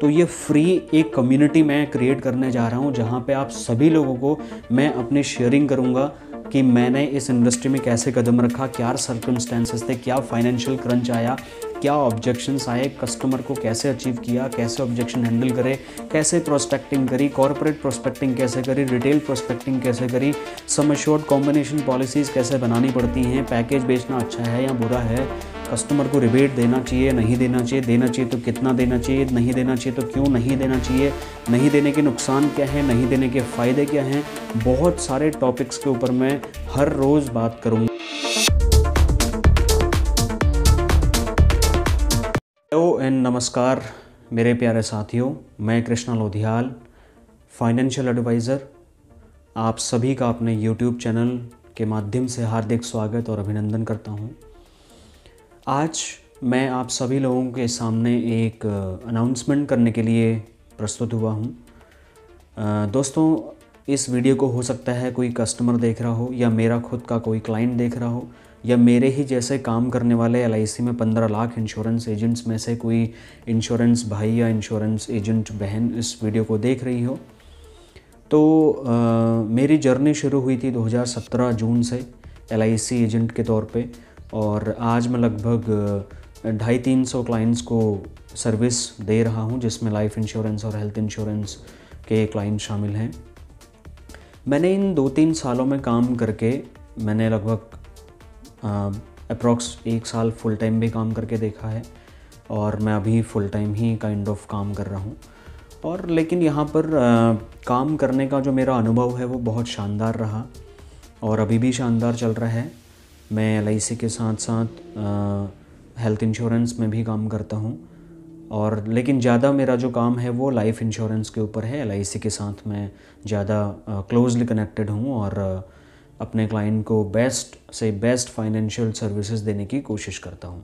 तो ये फ्री एक कम्युनिटी मैं क्रिएट करने जा रहा हूँ, जहाँ पे आप सभी लोगों को मैं अपनी शेयरिंग करूँगा कि मैंने इस इंडस्ट्री में कैसे कदम रखा, क्या सर्कमस्टेंसेस थे, क्या फाइनेंशियल क्रंच आया, क्या ऑब्जेक्शंस आए, कस्टमर को कैसे अचीव किया, कैसे ऑब्जेक्शन हैंडल करे, कैसे प्रोस्पेक्टिंग करी, कॉर्पोरेट प्रोस्पेक्टिंग कैसे करी, रिटेल प्रोस्पेक्टिंग कैसे करी, सम एश्योर्ड कॉम्बिनेशन पॉलिसीज़ कैसे बनानी पड़ती हैं, पैकेज बेचना अच्छा है या बुरा है, कस्टमर को रिबेट देना चाहिए नहीं देना चाहिए तो कितना देना चाहिए, नहीं देना चाहिए तो क्यों नहीं देना चाहिए, नहीं देने के नुकसान क्या है, नहीं देने के फ़ायदे क्या हैं, बहुत सारे टॉपिक्स के ऊपर मैं हर रोज़ बात करूँगा। हेलो एंड नमस्कार मेरे प्यारे साथियों, मैं कृष्णा लोधियाल, फाइनेंशियल एडवाइज़र। आप सभी का अपने YouTube चैनल के माध्यम से हार्दिक स्वागत और अभिनंदन करता हूं। आज मैं आप सभी लोगों के सामने एक अनाउंसमेंट करने के लिए प्रस्तुत हुआ हूं। दोस्तों, इस वीडियो को हो सकता है कोई कस्टमर देख रहा हो या मेरा खुद का कोई क्लाइंट देख रहा हो या मेरे ही जैसे काम करने वाले LIC में 15 लाख इंश्योरेंस एजेंट्स में से कोई इंश्योरेंस भाई या इंश्योरेंस एजेंट बहन इस वीडियो को देख रही हो। तो मेरी जर्नी शुरू हुई थी 2017 जून से LIC एजेंट के तौर पे, और आज मैं लगभग 250-300 क्लाइंट्स को सर्विस दे रहा हूँ, जिसमें लाइफ इंश्योरेंस और हेल्थ इंश्योरेंस के क्लाइंट शामिल हैं। मैंने इन 2-3 सालों में काम करके मैंने लगभग अप्रॉक्स 1 साल फुल टाइम भी काम करके देखा है, और मैं अभी full time he kind of काम कर रहा हूँ। और लेकिन यहाँ पर काम करने का जो मेरा अनुभव है वो बहुत शानदार रहा और अभी भी शानदार चल रहा है। मैं LIC के साथ साथ हेल्थ इंश्योरेंस में भी काम करता हूँ, और लेकिन ज़्यादा मेरा जो काम है वो लाइफ इंश्योरेंस के ऊपर है। LIC के साथ मैं ज़्यादा क्लोजली कनेक्टेड हूँ और अपने क्लाइंट को बेस्ट से बेस्ट फाइनेंशियल सर्विसेज देने की कोशिश करता हूँ।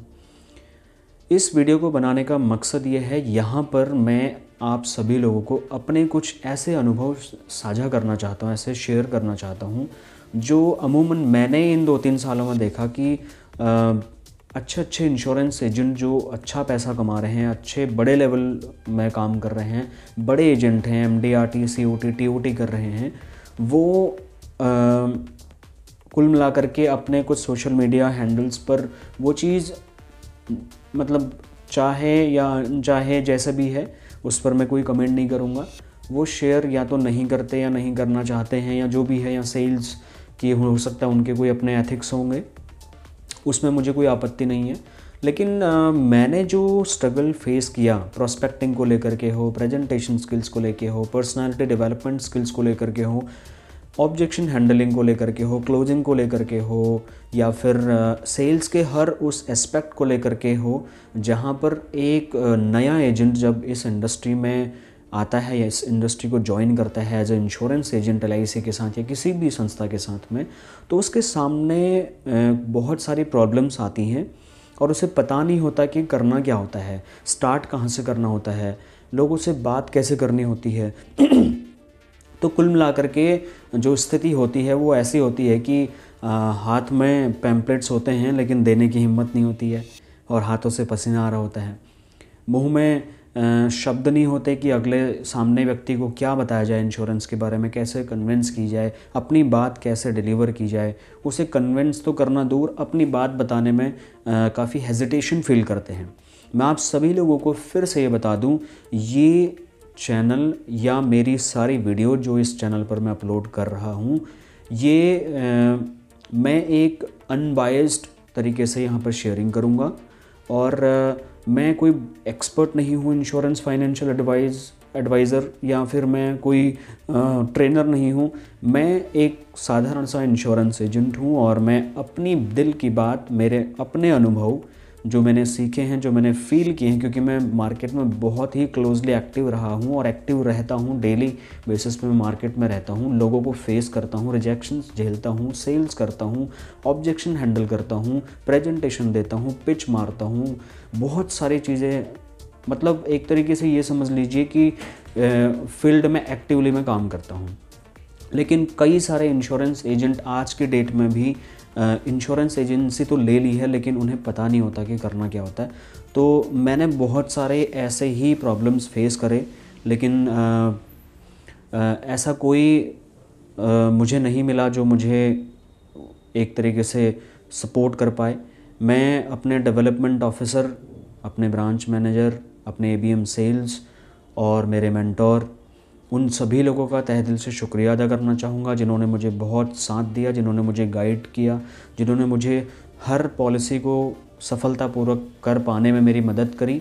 इस वीडियो को बनाने का मकसद ये है, यहाँ पर मैं आप सभी लोगों को अपने कुछ ऐसे अनुभव साझा करना चाहता हूँ, ऐसे शेयर करना चाहता हूँ जो अमूमन मैंने इन 2-3 सालों में देखा कि अच्छे इंश्योरेंस एजेंट जो अच्छा पैसा कमा रहे हैं, अच्छे बड़े लेवल में काम कर रहे हैं, बड़े एजेंट हैं, MDRT, COT, TOT कर रहे हैं, वो कुल मिलाकर के अपने कुछ सोशल मीडिया हैंडल्स पर वो चीज़ मतलब चाहे या अनचाहे जैसे भी है, उस पर मैं कोई कमेंट नहीं करूँगा, वो शेयर या तो नहीं करते या नहीं करना चाहते हैं या जो भी है, या सेल्स की हो सकता है उनके कोई अपने एथिक्स होंगे, उसमें मुझे कोई आपत्ति नहीं है। लेकिन मैंने जो स्ट्रगल फेस किया प्रोस्पेक्टिंग को लेकर के हो, प्रेजेंटेशन स्किल्स को लेकर हो, पर्सनालिटी डेवलपमेंट स्किल्स को लेकर के हो, ऑब्जेक्शन हैंडलिंग को लेकर के हो, क्लोजिंग को लेकर के हो, या फिर सेल्स के हर उस एस्पेक्ट को लेकर के हो, जहाँ पर एक नया एजेंट जब इस इंडस्ट्री में आता है या इस इंडस्ट्री को ज्वाइन करता है as a insurance agent LIC के साथ या किसी भी संस्था के साथ में, तो उसके सामने बहुत सारी प्रॉब्लम्स आती हैं और उसे पता नहीं होता कि करना क्या होता है, स्टार्ट कहाँ से करना होता है, लोगों से बात कैसे करनी होती है। तो कुल मिलाकर के जो स्थिति होती है वो ऐसी होती है कि हाथ में पैम्पलेट्स होते हैं लेकिन देने की हिम्मत नहीं होती है, और हाथों से पसीना आ रहा होता है, मुंह में शब्द नहीं होते कि अगले सामने व्यक्ति को क्या बताया जाए इंश्योरेंस के बारे में, कैसे कन्विंस की जाए, अपनी बात कैसे डिलीवर की जाए। उसे कन्विंस तो करना दूर, अपनी बात बताने में काफ़ी हेजिटेशन फील करते हैं। मैं आप सभी लोगों को फिर से ये बता दूं, ये चैनल या मेरी सारी वीडियो जो इस चैनल पर मैं अपलोड कर रहा हूँ, ये मैं एक अनबायस्ड तरीके से यहाँ पर शेयरिंग करूँगा, और मैं कोई एक्सपर्ट नहीं हूँ इंश्योरेंस फाइनेंशियल एडवाइज़र या फिर मैं कोई ट्रेनर नहीं हूँ। मैं एक साधारण सा इंश्योरेंस एजेंट हूँ, और मैं अपनी दिल की बात, मेरे अपने अनुभव जो मैंने सीखे हैं, जो मैंने फ़ील किए हैं, क्योंकि मैं मार्केट में बहुत ही क्लोजली एक्टिव रहा हूँ और एक्टिव रहता हूँ, डेली बेसिस पे मैं मार्केट में रहता हूँ, लोगों को फेस करता हूँ, रिजेक्शंस झेलता हूँ, सेल्स करता हूँ, ऑब्जेक्शन हैंडल करता हूँ, प्रेजेंटेशन देता हूँ, पिच मारता हूँ, बहुत सारी चीज़ें, मतलब एक तरीके से ये समझ लीजिए कि फील्ड में एक्टिवली मैं काम करता हूँ। लेकिन कई सारे इंश्योरेंस एजेंट आज के डेट में भी इंश्योरेंस एजेंसी तो ले ली है, लेकिन उन्हें पता नहीं होता कि करना क्या होता है। तो मैंने बहुत सारे ऐसे ही प्रॉब्लम्स फेस करे, लेकिन ऐसा कोई मुझे नहीं मिला जो मुझे एक तरीके से सपोर्ट कर पाए। मैं अपने डेवलपमेंट ऑफिसर, अपने ब्रांच मैनेजर, अपने एबीएम सेल्स और मेरे मेंटोर, उन सभी लोगों का तहे दिल से शुक्रिया अदा करना चाहूँगा जिन्होंने मुझे बहुत साथ दिया, जिन्होंने मुझे गाइड किया, जिन्होंने मुझे हर पॉलिसी को सफलतापूर्वक कर पाने में मेरी मदद करी,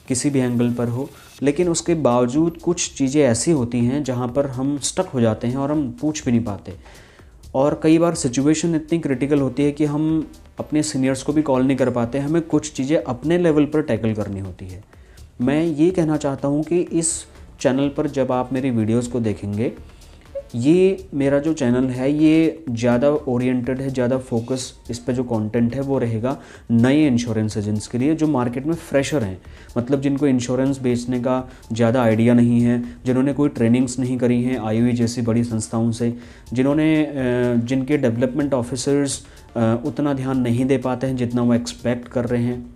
किसी भी एंगल पर हो। लेकिन उसके बावजूद कुछ चीज़ें ऐसी होती हैं जहाँ पर हम स्टक हो जाते हैं और हम पूछ भी नहीं पाते, और कई बार सिचुएशन इतनी क्रिटिकल होती है कि हम अपने सीनियर्स को भी कॉल नहीं कर पाते, हमें कुछ चीज़ें अपने लेवल पर टैकल करनी होती है। मैं ये कहना चाहता हूँ कि इस चैनल पर जब आप मेरी वीडियोस को देखेंगे, ये मेरा जो चैनल है ये ज़्यादा ओरिएंटेड है, ज़्यादा फोकस इस पे जो कंटेंट है वो रहेगा नए इंश्योरेंस एजेंट्स के लिए जो मार्केट में फ्रेशर हैं, मतलब जिनको इंश्योरेंस बेचने का ज़्यादा आइडिया नहीं है, जिन्होंने कोई ट्रेनिंग्स नहीं करी हैं आईओई जैसी बड़ी संस्थाओं से, जिनके डेवलपमेंट ऑफिसर्स उतना ध्यान नहीं दे पाते हैं जितना वो एक्सपेक्ट कर रहे हैं,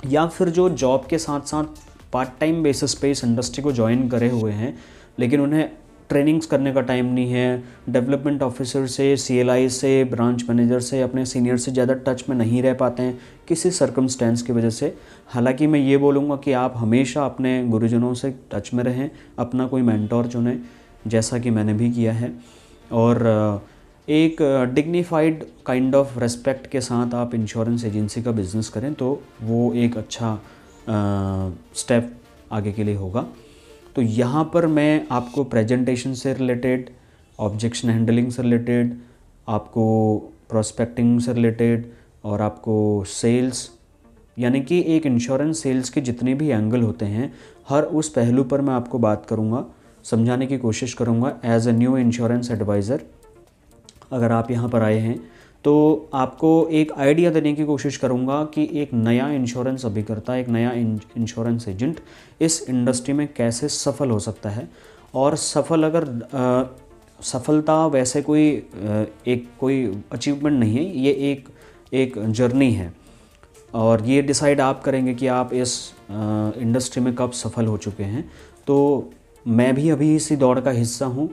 या फिर जो जॉब के साथ साथ पार्ट टाइम बेसिस पे इस इंडस्ट्री को ज्वाइन करे हुए हैं लेकिन उन्हें ट्रेनिंग्स करने का टाइम नहीं है, डेवलपमेंट ऑफिसर से, सीएलआई से, ब्रांच मैनेजर से, अपने सीनियर से ज़्यादा टच में नहीं रह पाते हैं किसी सर्कमस्टेंस की वजह से। हालांकि मैं ये बोलूँगा कि आप हमेशा अपने गुरुजनों से टच में रहें, अपना कोई मेंटोर चुनें जैसा कि मैंने भी किया है, और एक डिग्निफाइड काइंड ऑफ रेस्पेक्ट के साथ आप इंश्योरेंस एजेंसी का बिज़नेस करें तो वो एक अच्छा स्टेप आगे के लिए होगा। तो यहाँ पर मैं आपको प्रेजेंटेशन से रिलेटेड, ऑब्जेक्शन हैंडलिंग से रिलेटेड, आपको प्रोस्पेक्टिंग से रिलेटेड और आपको सेल्स, यानी कि एक इंश्योरेंस सेल्स के जितने भी एंगल होते हैं हर उस पहलू पर मैं आपको बात करूँगा, समझाने की कोशिश करूँगा as a new insurance advisor. अगर आप यहाँ पर आए हैं तो आपको एक आइडिया देने की कोशिश करूँगा कि एक नया इंश्योरेंस अभिकर्ता, एक नया इंश्योरेंस एजेंट इस इंडस्ट्री में कैसे सफल हो सकता है। और सफलता वैसे कोई अचीवमेंट नहीं है, ये एक जर्नी है, और ये डिसाइड आप करेंगे कि आप इस इंडस्ट्री में कब सफल हो चुके हैं। तो मैं भी अभी इसी दौड़ का हिस्सा हूँ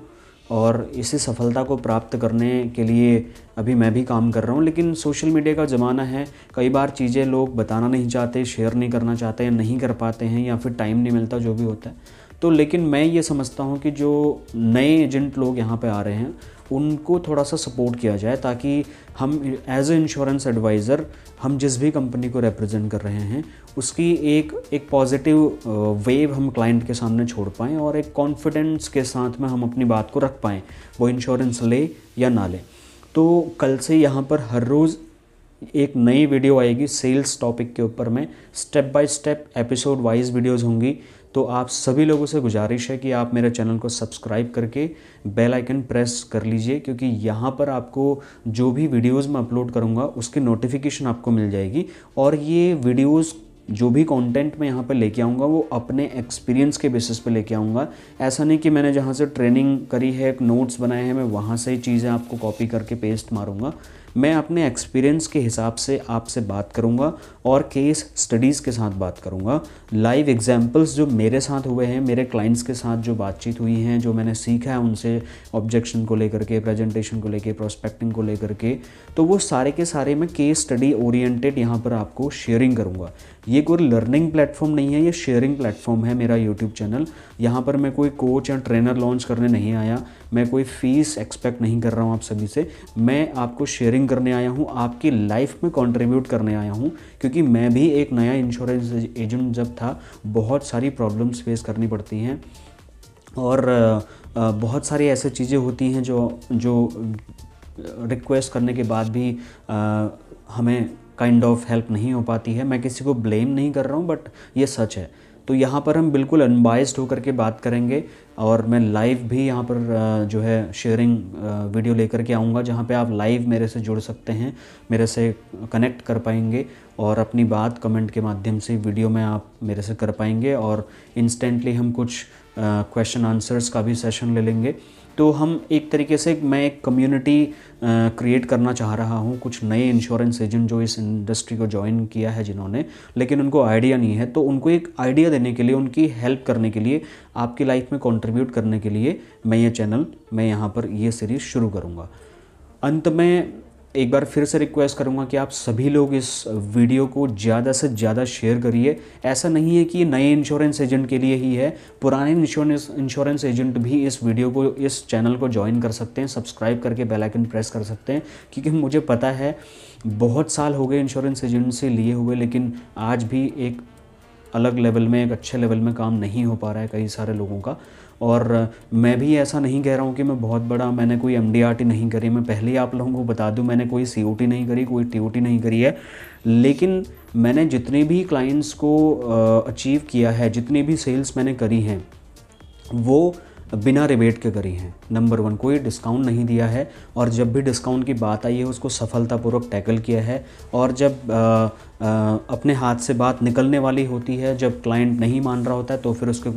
और इसी सफलता को प्राप्त करने के लिए अभी मैं भी काम कर रहा हूँ। लेकिन सोशल मीडिया का ज़माना है, कई बार चीज़ें लोग बताना नहीं चाहते, शेयर नहीं करना चाहते, नहीं कर पाते हैं, या फिर टाइम नहीं मिलता, जो भी होता है। तो लेकिन मैं ये समझता हूँ कि जो नए एजेंट लोग यहाँ पे आ रहे हैं उनको थोड़ा सा सपोर्ट किया जाए, ताकि हम एज ए इंश्योरेंस एडवाइज़र हम जिस भी कंपनी को रिप्रेजेंट कर रहे हैं उसकी एक पॉजिटिव वेव हम क्लाइंट के सामने छोड़ पाएँ, और एक कॉन्फिडेंस के साथ में हम अपनी बात को रख पाएँ, वो इंश्योरेंस ले या ना ले। तो कल से यहाँ पर हर रोज़ एक नई वीडियो आएगी सेल्स टॉपिक के ऊपर में, step by step episode wise videos होंगी। तो आप सभी लोगों से गुजारिश है कि आप मेरे चैनल को सब्सक्राइब करके बेल आइकन प्रेस कर लीजिए, क्योंकि यहाँ पर आपको जो भी वीडियोज़ मैं अपलोड करूँगा उसकी नोटिफिकेशन आपको मिल जाएगी। और ये वीडियोज़ जो भी कंटेंट मैं यहाँ पर लेके आऊँगा वो अपने एक्सपीरियंस के बेसिस पे लेके आऊँगा। ऐसा नहीं कि मैंने जहाँ से ट्रेनिंग करी है, नोट्स बनाए हैं, मैं वहाँ से ही चीज़ें आपको कॉपी करके पेस्ट मारूँगा। मैं अपने एक्सपीरियंस के हिसाब से आपसे बात करूंगा और केस स्टडीज़ के साथ बात करूंगा। लाइव एग्जांपल्स जो मेरे साथ हुए हैं, मेरे क्लाइंट्स के साथ जो बातचीत हुई हैं, जो मैंने सीखा है उनसे, ऑब्जेक्शन को लेकर के, प्रेजेंटेशन को लेकर, प्रोस्पेक्टिंग को लेकर के, तो वो सारे के सारे मैं केस स्टडी ओरिएंटेड यहाँ पर आपको शेयरिंग करूँगा। ये कोई लर्निंग प्लेटफॉर्म नहीं है, ये शेयरिंग प्लेटफॉर्म है मेरा यूट्यूब चैनल। यहाँ पर मैं कोई कोच या ट्रेनर लॉन्च करने नहीं आया, मैं कोई फ़ीस एक्सपेक्ट नहीं कर रहा हूँ आप सभी से। मैं आपको शेयरिंग करने आया हूँ, आपकी लाइफ में कंट्रीब्यूट करने आया हूँ, क्योंकि मैं भी एक नया इंश्योरेंस एजेंट जब था बहुत सारी प्रॉब्लम्स फेस करनी पड़ती हैं, और बहुत सारी ऐसी चीज़ें होती हैं जो रिक्वेस्ट करने के बाद भी हमें काइंड ऑफ हेल्प नहीं हो पाती है। मैं किसी को ब्लेम नहीं कर रहा हूँ, बट ये सच है। तो यहाँ पर हम बिल्कुल अनबाइस्ड होकर के बात करेंगे, और मैं लाइव भी यहाँ पर जो है शेयरिंग वीडियो लेकर के आऊँगा, जहाँ पे आप लाइव मेरे से जुड़ सकते हैं, मेरे से कनेक्ट कर पाएंगे और अपनी बात कमेंट के माध्यम से वीडियो में आप मेरे से कर पाएंगे। और इंस्टेंटली हम कुछ क्वेश्चन आंसर्स का भी सेशन ले लेंगे। तो हम एक तरीके से मैं एक कम्युनिटी क्रिएट करना चाह रहा हूँ। कुछ नए इंश्योरेंस एजेंट जो इस इंडस्ट्री को ज्वाइन किया है जिन्होंने, लेकिन उनको आइडिया नहीं है, तो उनको एक आइडिया देने के लिए, उनकी हेल्प करने के लिए, आपकी लाइफ में कंट्रीब्यूट करने के लिए मैं यहाँ पर ये सीरीज़ शुरू करूँगा। अंत में एक बार फिर से रिक्वेस्ट करूंगा कि आप सभी लोग इस वीडियो को ज़्यादा से ज़्यादा शेयर करिए। ऐसा नहीं है कि ये नए इंश्योरेंस एजेंट के लिए ही है, पुराने इंश्योरेंस एजेंट भी इस वीडियो को, इस चैनल को ज्वाइन कर सकते हैं, सब्सक्राइब करके बेल आइकन प्रेस कर सकते हैं। क्योंकि मुझे पता है बहुत साल हो गए इंश्योरेंस एजेंट से लिए हुए, लेकिन आज भी एक अलग लेवल में, एक अच्छे लेवल में काम नहीं हो पा रहा है कई सारे लोगों का। और मैं भी ऐसा नहीं कह रहा हूँ कि मैं बहुत बड़ा, मैंने कोई MDRT नहीं करी। मैं पहले ही आप लोगों को बता दूँ, मैंने कोई COT नहीं करी, कोई TOT नहीं करी है। लेकिन मैंने जितने भी क्लाइंट्स को अचीव किया है, जितनी भी सेल्स मैंने करी हैं, वो बिना रिबेट के करी हैं। नंबर 1, कोई डिस्काउंट नहीं दिया है, और जब भी डिस्काउंट की बात आई है उसको सफलतापूर्वक टैकल किया है। और जब अपने हाथ से बात निकलने वाली होती है, जब क्लाइंट नहीं मान रहा होता है, तो फिर उसके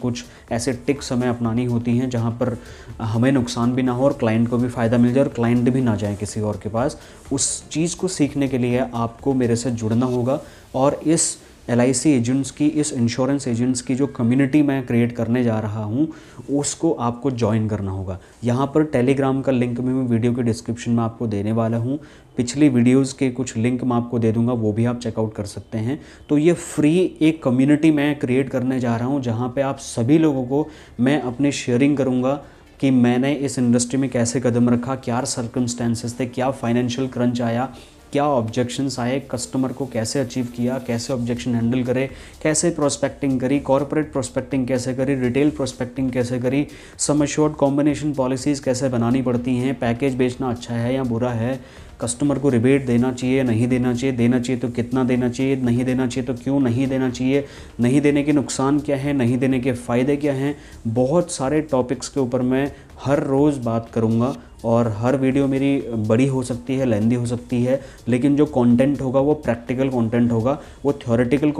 कुछ ऐसे टिक्स हमें अपनानी होती हैं जहां पर हमें नुकसान भी ना हो और क्लाइंट को भी फ़ायदा मिल जाए और क्लाइंट भी ना जाए किसी और के पास। उस चीज़ को सीखने के लिए आपको मेरे से जुड़ना होगा। और इस LIC एजेंट्स की, इस इंश्योरेंस एजेंट्स की जो कम्युनिटी मैं क्रिएट करने जा रहा हूँ, उसको आपको ज्वाइन करना होगा। यहाँ पर टेलीग्राम का लिंक भी मैं वीडियो के डिस्क्रिप्शन में आपको देने वाला हूँ। पिछली वीडियोस के कुछ लिंक मैं आपको दे दूँगा, वो भी आप चेकआउट कर सकते हैं। तो ये फ्री एक कम्युनिटी मैं क्रिएट करने जा रहा हूँ, जहाँ पर आप सभी लोगों को मैं अपनी शेयरिंग करूँगा कि मैंने इस इंडस्ट्री में कैसे कदम रखा, क्या सर्कमस्टेंसेस थे, क्या फाइनेंशियल क्रंच आया, क्या ऑब्जेक्शंस आए, कस्टमर को कैसे अचीव किया, कैसे ऑब्जेक्शन हैंडल करे, कैसे प्रोस्पेक्टिंग करी, कॉर्पोरेट प्रोस्पेक्टिंग कैसे करी, रिटेल प्रोस्पेक्टिंग कैसे करी, सम एश्योर्ड कॉम्बिनेशन पॉलिसीज़ कैसे बनानी पड़ती हैं, पैकेज बेचना अच्छा है या बुरा है, कस्टमर को रिबेट देना चाहिए, नहीं देना चाहिए, देना चाहिए तो कितना देना चाहिए, नहीं देना चाहिए तो क्यों नहीं देना चाहिए, नहीं देने के नुकसान क्या हैं, नहीं देने के फ़ायदे क्या हैं। बहुत सारे टॉपिक्स के ऊपर मैं हर रोज़ बात करूँगा। और हर वीडियो मेरी बड़ी हो सकती है, लेंदी हो सकती है, लेकिन जो कंटेंट होगा वो प्रैक्टिकल कंटेंट होगा। वो थ्योरेटिकल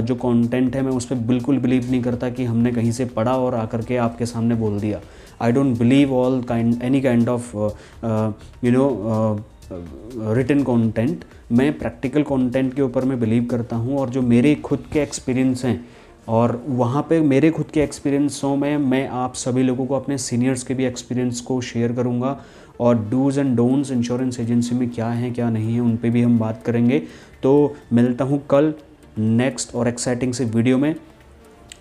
जो कंटेंट है, मैं उस पर बिल्कुल बिलीव नहीं करता कि हमने कहीं से पढ़ा और आकर के आपके सामने बोल दिया। I don't believe any kind of written content. मैं प्रैक्टिकल कंटेंट के ऊपर मैं बिलीव करता हूँ। और जो मेरे खुद के एक्सपीरियंस हैं, और वहाँ पे मेरे खुद के एक्सपीरियंसों में मैं आप सभी लोगों को, अपने सीनियर्स के भी एक्सपीरियंस को शेयर करूँगा। और dos and don'ts insurance agency में क्या है क्या नहीं है, उन पे भी हम बात करेंगे। तो मिलता हूँ कल नेक्स्ट और एक्साइटिंग से वीडियो में।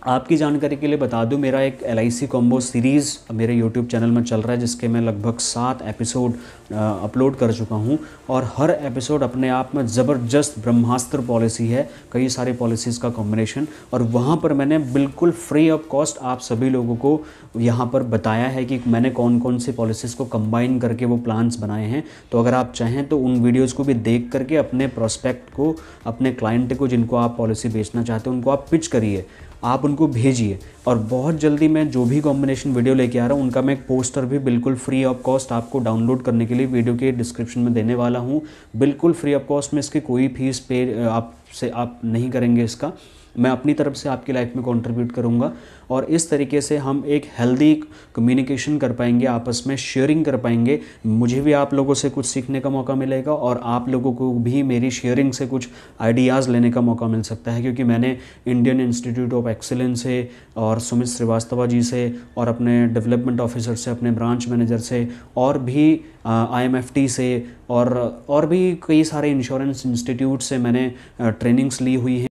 आपकी जानकारी के लिए बता दूं, मेरा एक LIC कॉम्बो सीरीज़ मेरे YouTube चैनल में चल रहा है, जिसके मैं लगभग 7 एपिसोड अपलोड कर चुका हूं। और हर एपिसोड अपने आप में ज़बरदस्त ब्रह्मास्त्र पॉलिसी है, कई सारी पॉलिसीज़ का कॉम्बिनेशन। और वहां पर मैंने बिल्कुल फ्री ऑफ कॉस्ट आप सभी लोगों को यहां पर बताया है कि मैंने कौन कौन सी पॉलिसीज़ को कंबाइन करके वो प्लान्स बनाए हैं। तो अगर आप चाहें तो उन वीडियोज़ को भी देख करके अपने प्रोस्पेक्ट को, अपने क्लाइंट को, जिनको आप पॉलिसी बेचना चाहते हैं, उनको आप पिच करिए, आप उनको भेजिए। और बहुत जल्दी मैं जो भी कॉम्बिनेशन वीडियो लेके आ रहा हूँ, उनका मैं एक पोस्टर भी बिल्कुल फ्री ऑफ कॉस्ट आपको डाउनलोड करने के लिए वीडियो के डिस्क्रिप्शन में देने वाला हूँ। बिल्कुल फ्री ऑफ कॉस्ट में, इसकी कोई फीस पे आप नहीं करेंगे। इसका मैं अपनी तरफ से आपकी लाइफ में कंट्रीब्यूट करूँगा। और इस तरीके से हम एक हेल्दी कम्युनिकेशन कर पाएंगे, आपस में शेयरिंग कर पाएंगे। मुझे भी आप लोगों से कुछ सीखने का मौका मिलेगा, और आप लोगों को भी मेरी शेयरिंग से कुछ आइडियाज़ लेने का मौका मिल सकता है। क्योंकि मैंने इंडियन इंस्टीट्यूट ऑफ एक्सीलेंस से, और सुमित श्रीवास्तव जी से, और अपने डेवलपमेंट ऑफिसर से, अपने ब्रांच मैनेजर से, और भी IMFT से, और भी कई सारे इंश्योरेंस इंस्टीट्यूट से मैंने ट्रेनिंग्स ली हुई हैं।